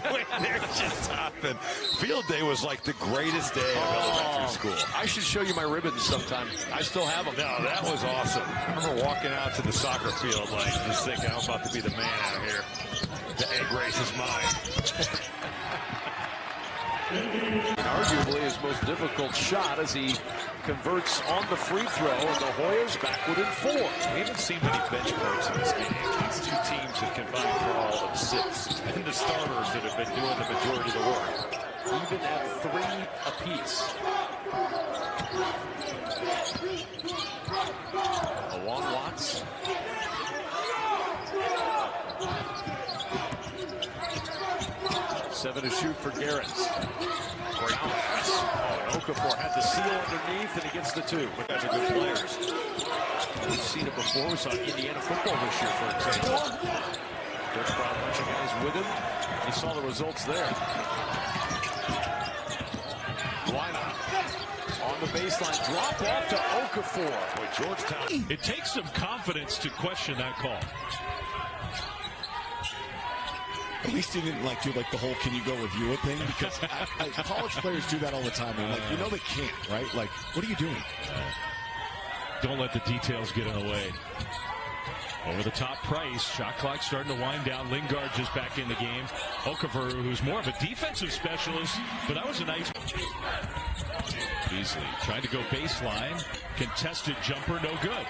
They're just hopping. Field day was like the greatest day of elementary school. I should show you my ribbons sometime. I still have them. No, that was awesome. I remember walking out to the soccer field like just thinking I'm about to be the man out here. The egg race is mine. Arguably his most difficult shot as he converts on the free throw, and the Hoyas backward in 4. We haven't seen many bench players in this game. These two teams have combined for all of 6. And the starters that have been doing the majority of the work. Even at 3 apiece. Alon Watts. Seven to shoot for Garrett's. Great press. Oh, and Okafor had the seal underneath, and he gets the 2. But guys are good players. We've seen it before. We saw Indiana football this year, for example. Coach brought a bunch of guys with him. You saw the results there. Lineup on the baseline. Drop off to Okafor. Boy, Georgetown. It takes some confidence to question that call. At least he didn't do the whole "can you go review it" thing, because college players do that all the time. And they can't, right? Like, what are you doing? Don't let the details get in the way. Over the top Price. Shot clock starting to wind down. Lingard just back in the game. Okafor, who's more of a defensive specialist, but that was a nice. Beasley trying to go baseline. Contested jumper, no good.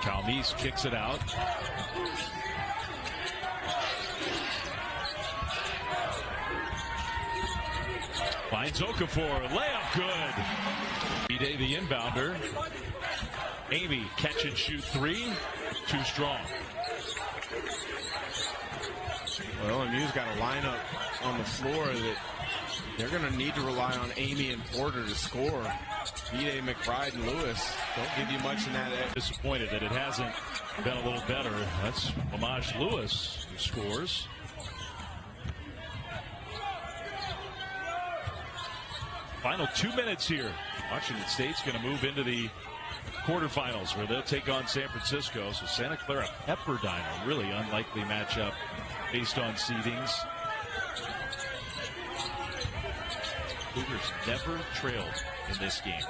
Calmes kicks it out. Finds Okafor. Layup good. B-Day the inbounder. Amy catch and shoot 3. Too strong. Well, LMU's got a lineup on the floor that they're going to need to rely on Amy and Porter to score. B.Day, McBride, and Lewis don't give you much in that. Disappointed that it hasn't been a little better. That's Lamage Lewis who scores. Final 2 minutes here. Washington State's going to move into the quarterfinals where they'll take on San Francisco. So Santa Clara Pepperdine, a really unlikely matchup based on seedings. Cougars never trailed in this game.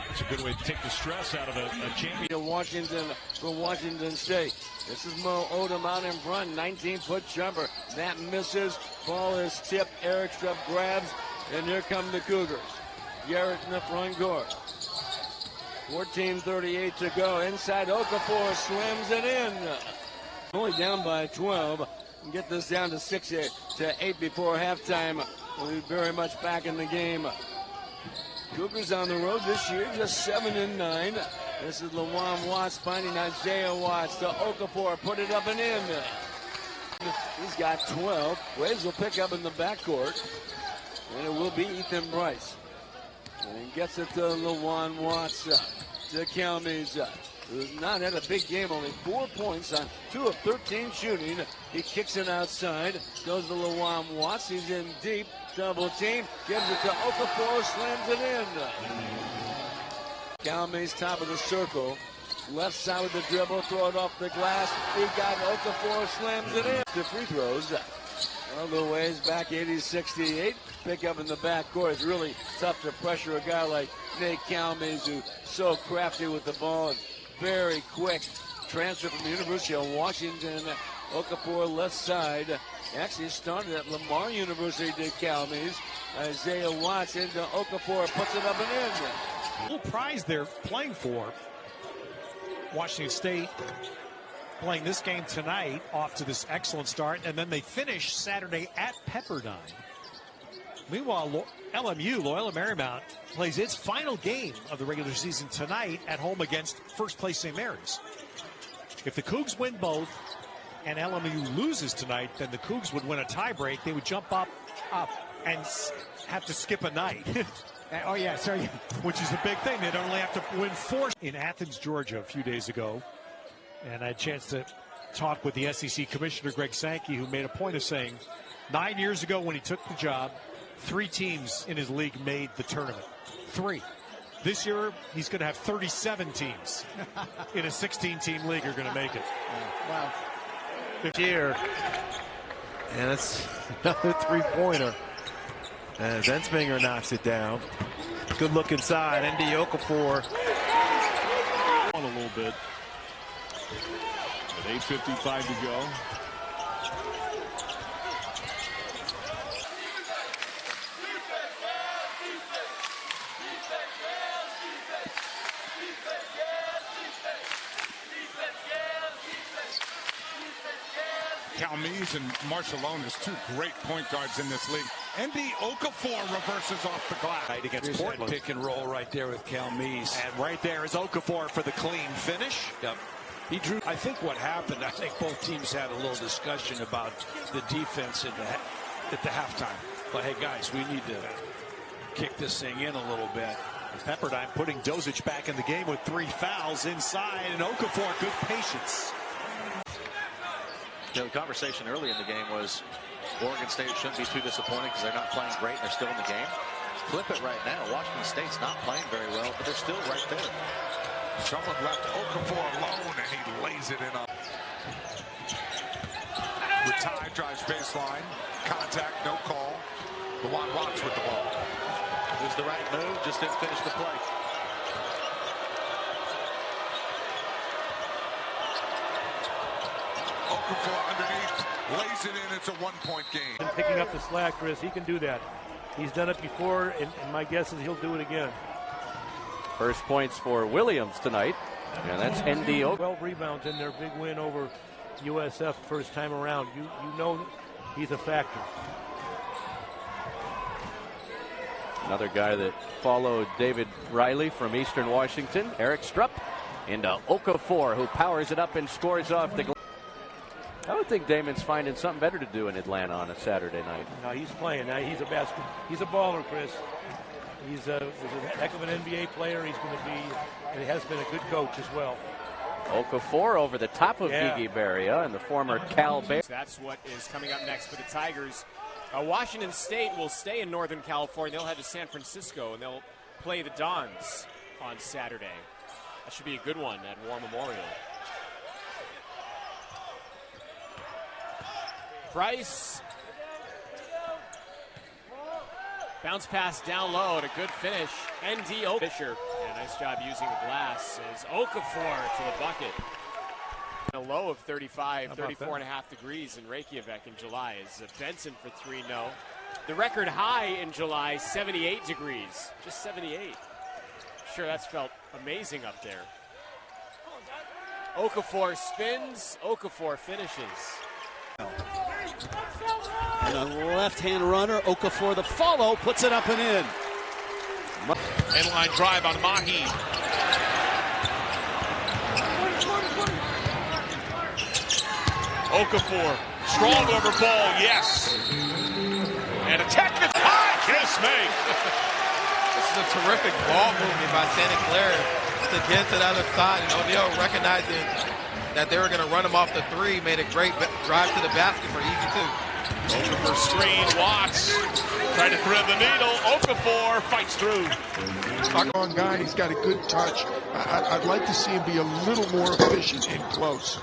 It's a good way to take the stress out of a champion. Washington for Washington State. This is Mo Odom out in front. 19-foot jumper. That misses. Ball is tipped. Erickstrup grabs. And here come the Cougars. Garrett in the front court. 14:38 to go. Inside, Okafor slams it in. Only down by 12. And get this down to 6 to 8 before halftime. We'll be very much back in the game. Cougars on the road this year, just 7-9. This is Lawan Watts finding Isaiah Watts to Okafor. Put it up and in. He's got 12. Braves will pick up in the backcourt. And it will be Ethan Bryce. And he gets it to Lawan Watts. To Calmes. Who's not had a big game, only 4 points on 2 of 13 shooting. He kicks it outside, goes to Lawan Watts. He's in deep, double team, gives it to Okafor, slams it in. Calmes top of the circle, left side with the dribble, throw it off the glass. He got Okafor, slams it in. The free throws. All the ways back 80-68. Pick up in the backcourt. It's really tough to pressure a guy like Nate Calmes, who's so crafty with the ball and very quick. Transfer from the University of Washington. Okafor left side. Actually started at Lamar University to Calmes. Isaiah Watts into Okafor, puts it up and in. A little prize they're playing for. Washington State playing this game tonight off to this excellent start, and then they finish Saturday at Pepperdine. Meanwhile, LMU, Loyola Marymount, plays its final game of the regular season tonight at home against first place St. Mary's. If the Cougs win both and LMU loses tonight, then the Cougs would win a tiebreak. They would jump up and have to skip a night. Oh, yeah, sorry. Which is a big thing. They'd only have to win 4 in Athens, Georgia a few days ago. And I had a chance to talk with the SEC Commissioner Greg Sankey, who made a point of saying 9 years ago when he took the job, 3 teams in his league made the tournament. 3. This year, he's going to have 37 teams in a 16-team league are going to make it. Wow. Here. And it's another three-pointer. And Zensminger knocks it down. Good look inside. ND Okafor. On a little bit. With 8:55 to go. Calmes and Marcialonis, two great point guards in this league. ND Okafor reverses off the glass. Right against Portland. Pick and roll right there with Calmes. And right there is Okafor for the clean finish. Yep. He drew. I think what happened, I think both teams had a little discussion about the defense at the halftime. But hey, guys, we need to kick this thing in a little bit. Pepperdine putting Dozic back in the game with 3 fouls inside, and Okafor, good patience. The conversation early in the game was Oregon State shouldn't be too disappointed because they're not playing great and they're still in the game. Flip it right now. Washington State's not playing very well, but they're still right there. Someone left Okafor alone, and he lays it in up. Retired, drives baseline. Contact, no call. Luan Watts with the ball. It was the right move, just didn't finish the play. Okafor underneath, lays it in. It's a one-point game. And picking up the slack, Chris, he can do that. He's done it before, and my guess is he'll do it again. First points for Williams tonight, and that's ND. 12 rebounds in their big win over USF first time around. You know he's a factor. Another guy that followed David Riley from Eastern Washington, Eric Strupp, into Okafor, who powers it up and scores off the. I would think Damon's finding something better to do in Atlanta on a Saturday night. No, he's playing. He's a baller, Chris. He's a heck of an NBA player. He's going to be, and he has been a good coach as well. Okafor over the top of Gigi Berria and the former Cal Bear. That's what is coming up next for the Tigers. Washington State will stay in Northern California. They'll head to San Francisco, and they'll play the Dons on Saturday. That should be a good one at War Memorial. Price. Bounce pass down low and a good finish. ND Fisher. Yeah, nice job using the glass as Okafor to the bucket. A low of 34.5 degrees in Reykjavik in July is Benson for 3. No. The record high in July, 78 degrees. Just 78. Sure, that's felt amazing up there. Okafor spins. Okafor finishes. And a left-hand runner, Okafor the follow, puts it up and in. Inline drive on Mahi. Okafor, strong over ball, yes. And a technical high kiss make. This is a terrific ball movement by Santa Clara to get to the other side. And O'Neal recognizing that they were going to run him off the 3, made a great drive to the basket for easy 2. Okafor screen, Watts trying to thread the needle. Okafor fights through. On guy, he's got a good touch. I'd like to see him be a little more efficient in close.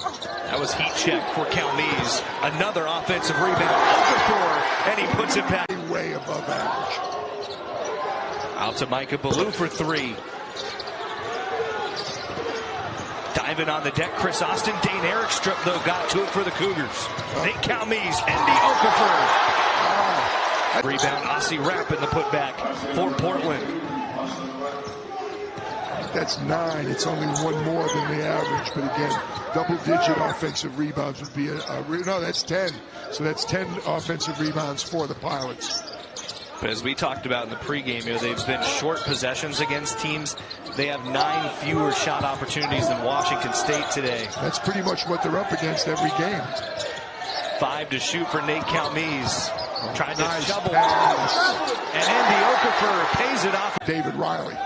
That was heat check for Calmes. Another offensive rebound. Okafor, and he puts it back. Way above average. Out to Micah Ballou for 3. Diving on the deck, Chris Austin. Dane Erickstrup, though, got to it for the Cougars. Nate Calmes, ND Okafor. Rebound, Aussie Rapp in the putback for Portland. That's 9. It's only 1 more than the average. But again, double-digit offensive rebounds would be no, that's 10. So that's 10 offensive rebounds for the Pilots. But as we talked about in the pregame, they've been short possessions against teams. They have 9 fewer shot opportunities than Washington State today. That's pretty much what they're up against every game. 5 to shoot for Nate Calmes. Trying to Nice double. pass. And ND Okafor pays it off. David Riley.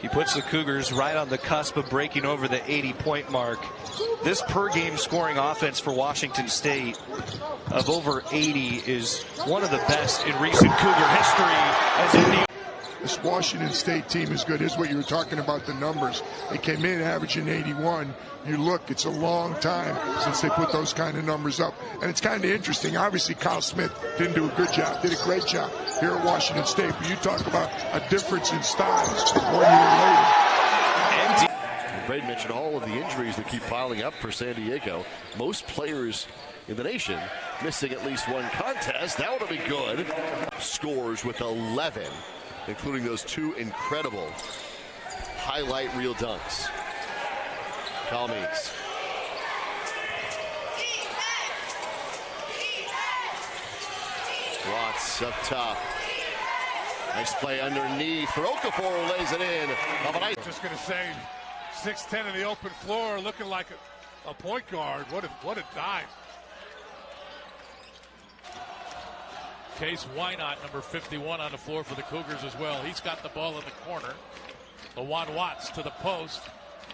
He puts the Cougars right on the cusp of breaking over the 80-point mark. This per-game scoring offense for Washington State of over 80 is one of the best in recent Cougar history. As ND This Washington State team is good. Here's what you were talking about, the numbers. They came in averaging 81. You look, it's a long time since they put those kind of numbers up. And it's kind of interesting. Obviously, Kyle Smith didn't do a good job, did a great job here at Washington State. But you talk about a difference in styles 1 year later. Brad mentioned all of the injuries that keep piling up for San Diego. Most players in the nation missing at least one contest. That would be good. Scores with 11, including those 2 incredible highlight reel dunks. Calmes. Watts up top. Nice play underneath for Okafor, lays it in. Just going to say 6'10" in the open floor, looking like a point guard. What a dive. Case Wynot, number 51, on the floor for the Cougars as well. He's got the ball in the corner. LaJuan Watts to the post.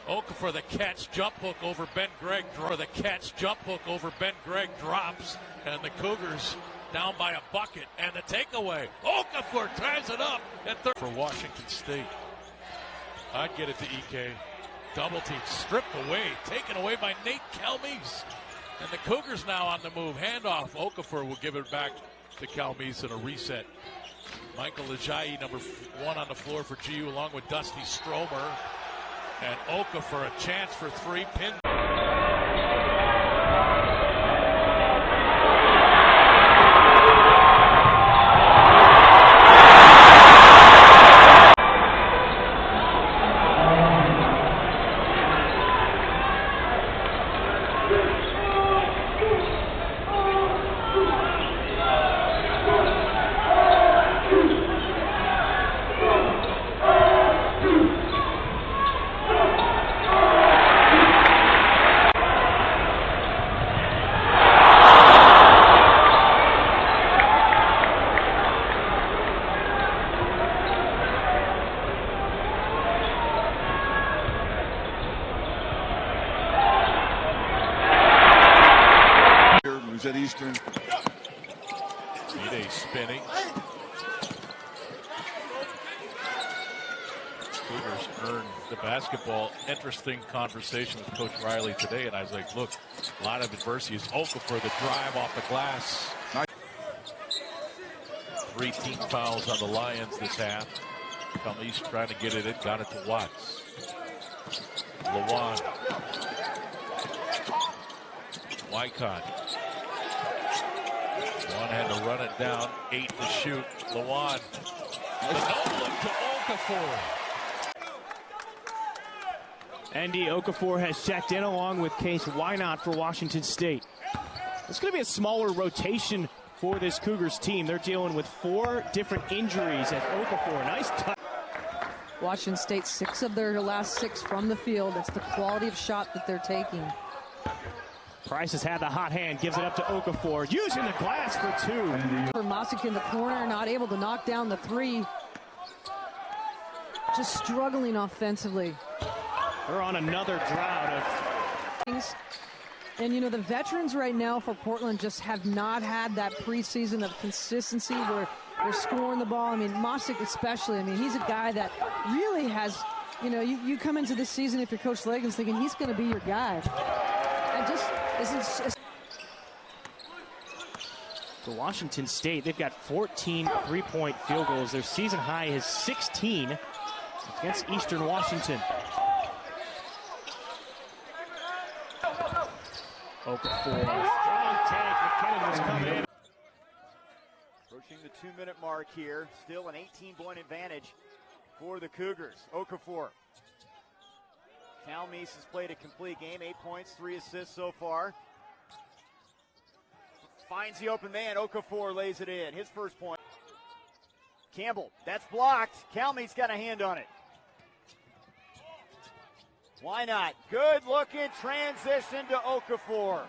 Okafor the catch, jump hook over Ben Gregg. The catch, jump hook over Ben Gregg drops, and the Cougars down by a bucket. And the takeaway, Okafor ties it up at third for Washington State. I'd get it to EK. Double team stripped away, taken away by Nate Calmes. And the Cougars now on the move. Handoff, Okafor will give it back to Calmes in a reset. Michael Ajayi, number 1 on the floor for GU, along with Dusty Stromer. And Okafor, a chance for 3 pin. At Eastern. Ide spinning. Cougars earned the basketball. Interesting conversation with Coach Riley today, and I was like, look, a lot of adversity. Is Okafor the drive off the glass. 3 team fouls on the Lions this half. Calmes trying to get it in, got it to Watts. LaJuan. Wycott. One had to run it down, 8 to shoot. LaJuan. The no look to Okafor. ND Okafor has checked in along with Case Wynot for Washington State. It's going to be a smaller rotation for this Cougars team. They're dealing with 4 different injuries as Okafor. Nice touch. Washington State, 6 of their last 6 from the field. It's the quality of shot that they're taking. Price has had the hot hand, gives it up to Okafor, using the glass for 2. For Mosick in the corner, not able to knock down the 3. Just struggling offensively. They're on another drought of things. And, you know, the veterans right now for Portland just have not had that preseason of consistency where they're scoring the ball. I mean, Mosick especially, I mean, he's a guy that really has, you know, you come into this season if you're Coach Leggins thinking he's going to be your guy. And just, for Washington State, they've got 14 3-point field goals. Their season high is 16 against Eastern Washington. Okafor, strong take. McKinnon was coming in. Approaching the 2-minute mark here. Still an 18-point advantage for the Cougars. Okafor. Calmes has played a complete game. 8 points, 3 assists so far. Finds the open man. Okafor lays it in. His first point. Campbell, that's blocked. Calmes got a hand on it. Why not? Good looking transition to Okafor.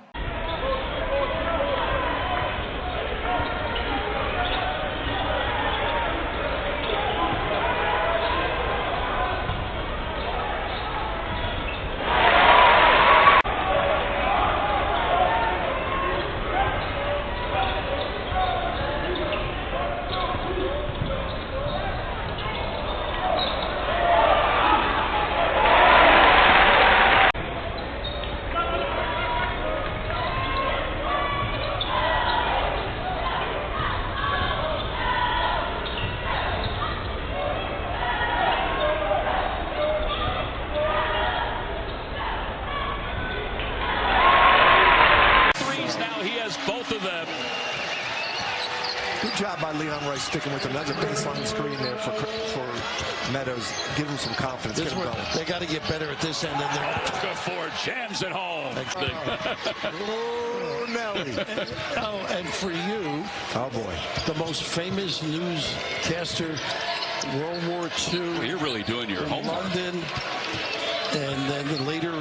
Deion Rice sticking with him. That's a baseline screen there for Meadows. Give him some confidence. Get him going. They got to get better at this end. Okafor jams it home. Oh, Nelly. Oh, and for you, oh boy, the most famous newscaster, World War II. Well, you're really doing your homework. London, and then later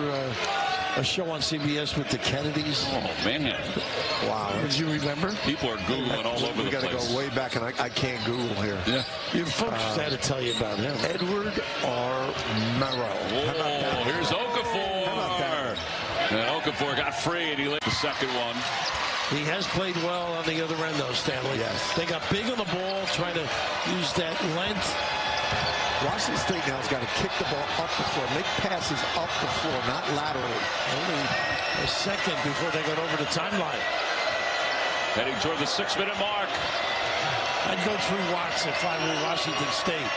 a show on CBS with the Kennedys. Oh man! Wow. Did you remember? People are Googling all over the place. We got to go way back, and I can't Google here. Yeah. Your folks had to tell you about him. Edward R. Murrow. Oh, here's Okafor. And Okafor got free, and he lit the second one. He has played well on the other end, though, Stanley. Yes. They got big on the ball, trying to use that length. Washington State now has got to kick the ball up the floor, make passes up the floor, not laterally. Only a second before they got over the timeline. Heading toward the 6-minute mark. I'd go through Watts if I were Washington State.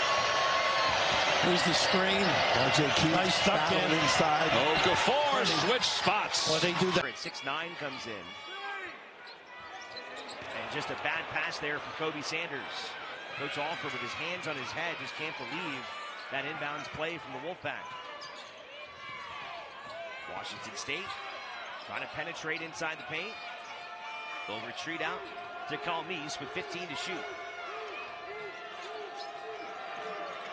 Here's the screen. RJ Keith, nice tuck in inside. Okafor switch spots. Well, they do that. 6'9" comes in. And just a bad pass there from Kobe Sanders. Coach Alford with his hands on his head just can't believe that inbounds play from the Wolfpack. Washington State trying to penetrate inside the paint. They'll retreat out to Calmise with 15 to shoot.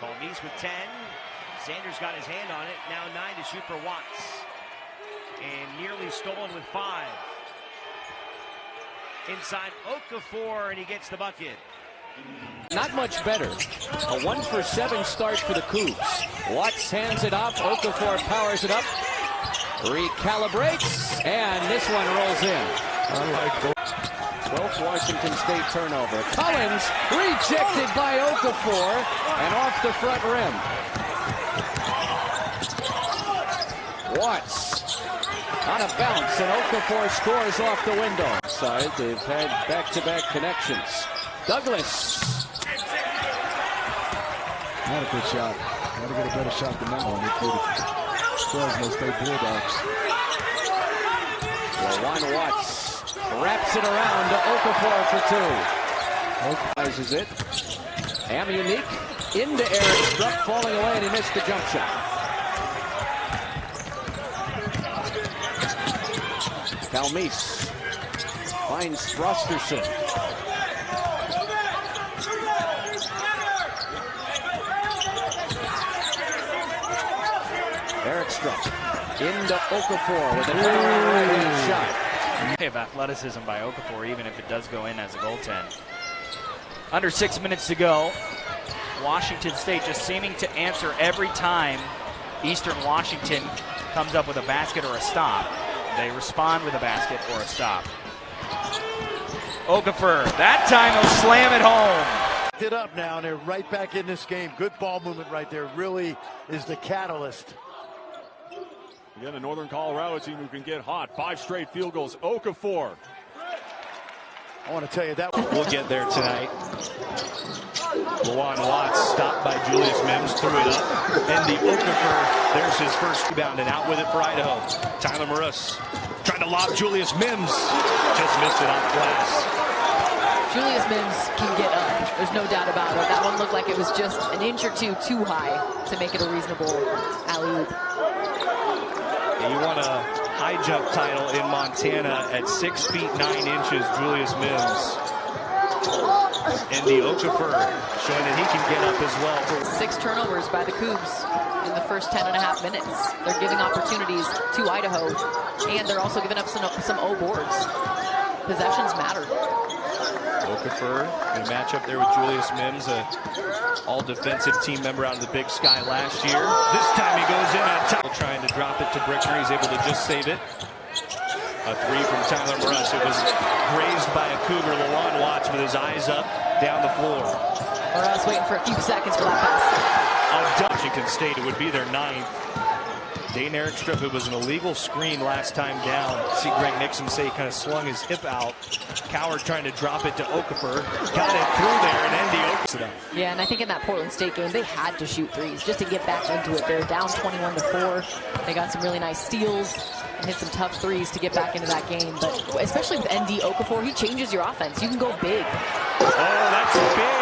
Calmise with 10. Sanders got his hand on it. Now 9 to shoot for Watts. And nearly stolen with 5. Inside Okafor, and he gets the bucket. Not much better. A 1-for-7 start for the Cougs. Watts hands it off. Okafor powers it up. Recalibrates. And this one rolls in. 12th Washington State turnover. Collins rejected by Okafor and off the front rim. Watts on a bounce, and Okafor scores off the window. Side, they've had back-to-back connections. Douglas. Not a good shot. Got to get a better shot than that one. If you're the Fresno State Bulldogs. Lawan Watts wraps it around to Okafor for 2. Rises it. Amunique into Eric Struck, falling away, and he missed the jump shot. Calmise finds Thrusterson. Eric Struck into Okafor with an right-hand shot. Of athleticism by Okafor, even if it does go in as a goaltend. Under 6 minutes to go. Washington State just seeming to answer every time Eastern Washington comes up with a basket or a stop. They respond with a basket or a stop. Okafor, that time he'll slam it home. It up now, and they're right back in this game. Good ball movement right there. Really is the catalyst. Again, a Northern Colorado team who can get hot. 5 straight field goals. Okafor. I want to tell you that. We'll get there tonight. Lawan Watts stopped by Julius Mims, threw it up. And the Okafor, there's his first rebound, and out with it for Idaho. Tyler Morris trying to lob Julius Mims. Just missed it off glass. Julius Mims can get up. There's no doubt about it. That one looked like it was just an inch or two too high to make it a reasonable alley-oop. He won a high jump title in Montana at 6 feet 9 inches, Julius Mims. And the Okafor showing that he can get up as well. 6 turnovers by the Cougs in the first 10.5 minutes. They're giving opportunities to Idaho, and they're also giving up some O boards. Possessions matter. Okafor in a matchup there with Julius Mims, a all-defensive team member out of the Big Sky last year. This time he goes in on top, trying to drop it to Brickner. He's able to just save it. A 3 from Tyler Morris. It was grazed by a Cougar. Lawan Watts with his eyes up down the floor. Morris waiting for a few seconds for that pass. On Washington State, it would be their 9th. Dane Erickstrip, it was an illegal screen last time down. See Greg Nixon say he kind of slung his hip out. Coward trying to drop it to Okafor. Got it through there, and Andy Okafor. Yeah, and I think in that Portland State game, they had to shoot threes just to get back into it. They're down 21-4. They got some really nice steals and hit some tough threes to get back into that game. But especially with ND Okafor, he changes your offense. You can go big. Oh, that's big.